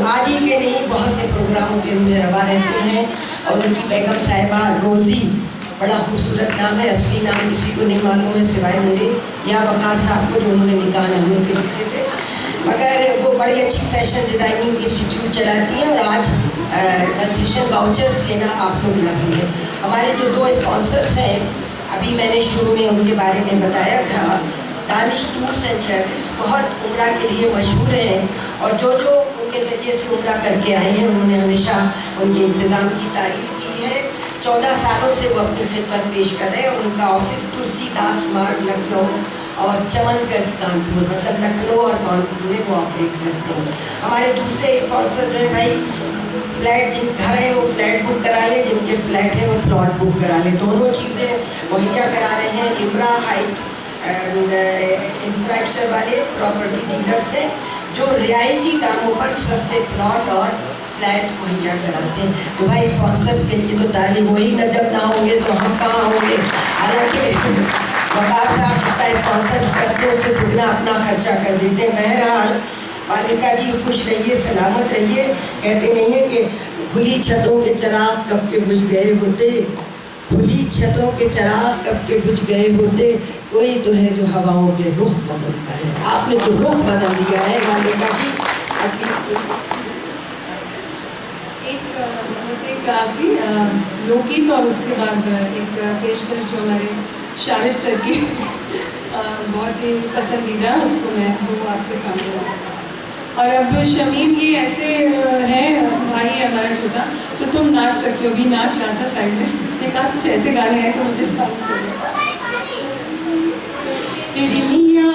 आज ही के नहीं बहुत से प्रोग्रामों के लिए रवा रहते हैं। और उनकी बेगम साहिबा रोज़ी, बड़ा खूबसूरत नाम है, असली नाम किसी को नहीं मालूम है सिवाय मेरे या वकार साहब को जो उन्होंने निकाह नामे पे लिखे थे। मगर वो बड़ी अच्छी फैशन डिज़ाइनिंग इंस्टीट्यूट चलाती हैं और आज कंसेशन वाउचर्स लेना आप लोग ना भूलें। हमारे जो 2 स्पॉन्सर्स हैं, अभी मैंने शुरू में उनके बारे में बताया था, दानिश टूर्स एंड ट्रैवल्स बहुत उम्रा के लिए मशहूर हैं और जो उनके ज़रिए से उम्रा करके आए हैं उन्होंने हमेशा उनके इंतज़ाम की तारीफ़ की है। 14 सालों से वो अपनी खिदमत पेश कर रहे हैं और उनका ऑफिस तुलसीदास मार्ग लखनऊ और चमनगंज कानपुर, मतलब लखनऊ और कानपुर में वो ऑपरेट करते हैं। हमारे दूसरे स्पॉन्सर जो है भाई, फ्लैट जिन घर है वो फ्लैट बुक करा लें, जिनके फ्लैट है वो प्लॉट बुक करा लें, दोनों चीज़ें मुहैया करा रहे हैं। लिब्रा हाइट इंफ्रास्ट्रक्चर वाले प्रॉपर्टी डीलर्स हैं जो रियायती दामों पर सस्ते प्लॉट और फ्लैट मुहैया कराते हैं। तो भाई स्पॉन्सर्स के लिए तो ताली हो ही न, जब ना होंगे तो हम कहाँ होंगे। हालांकि वकार साहब जितना स्पॉन्सर्स करते हैं उससे दुगना अपना खर्चा कर देते हैं। बहरहाल मालिका जी खुश रहिए, सलामत रहिए। कहते नहीं है कि खुली छतों के चिराग कब के बुझ गए होते, खुली छतों के चिराग कब के बुझ गए होते, कोई तो है जो हवाओं के रुख बदलता है। आपने तो रुख बदल दिया है मालिका जी। एक आखिरी लोकगीत और उसके बाद एक पेशकश जो हमारे शारिफ सर की बहुत ही पसंदीदा, उसको मैं वो आपके सामने रखूँगा। और अब शमीम ये ऐसे हैं, भाई है हमारा छोटा, तो तुम नाच सकते हो, भी नाच रहा था साइड में, उसने कहा कुछ ऐसे गाने हैं तो मुझे डांस करो। पिया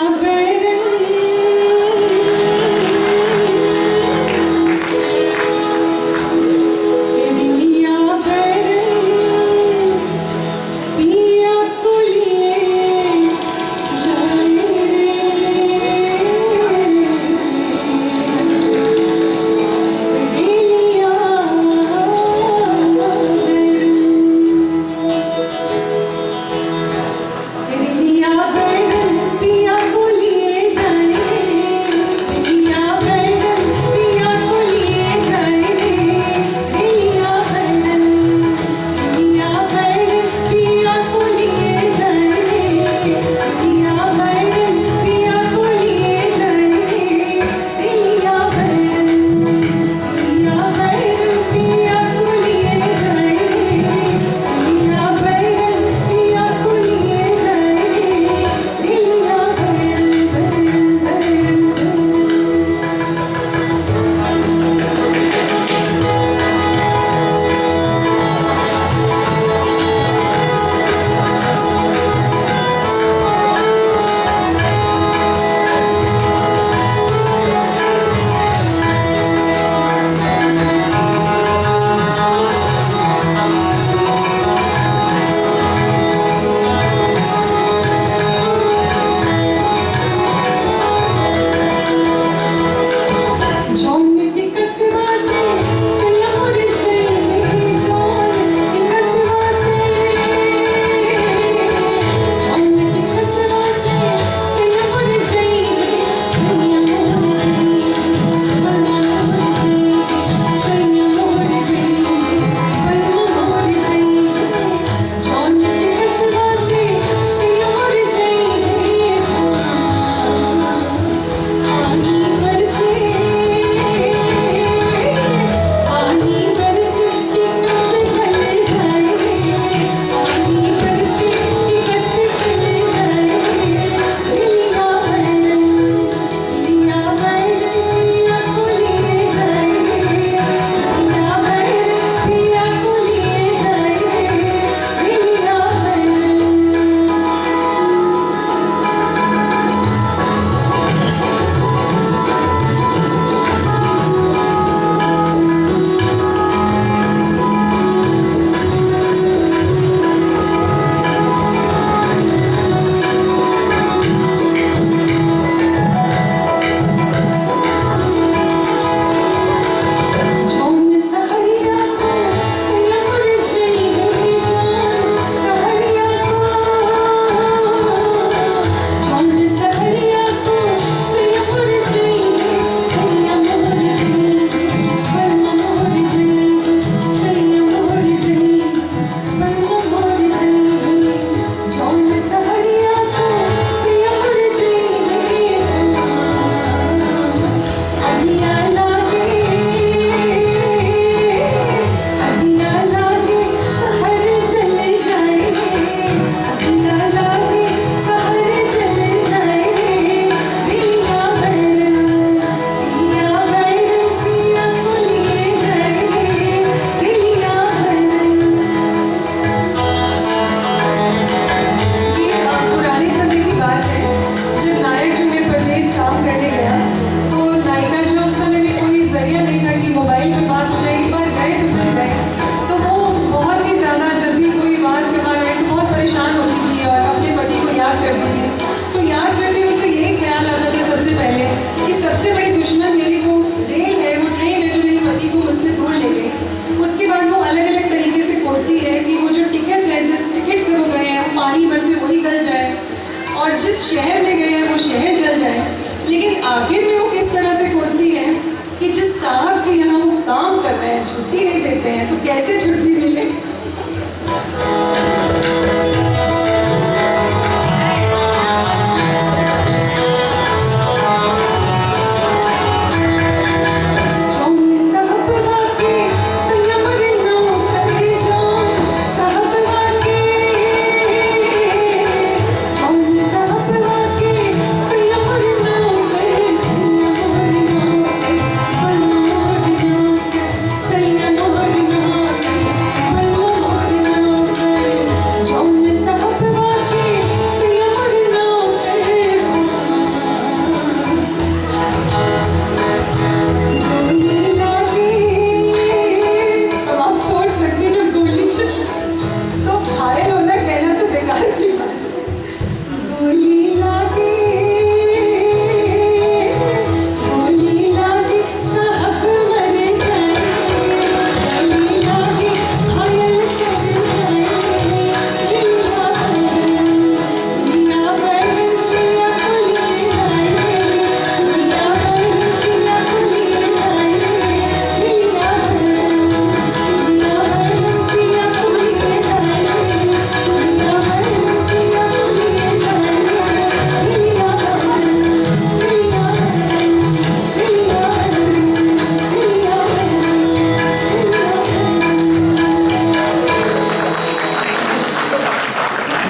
कि जिस साहब के यहाँ वो काम कर रहे हैं छुट्टी नहीं देते हैं तो कैसे छुट्टी मिले।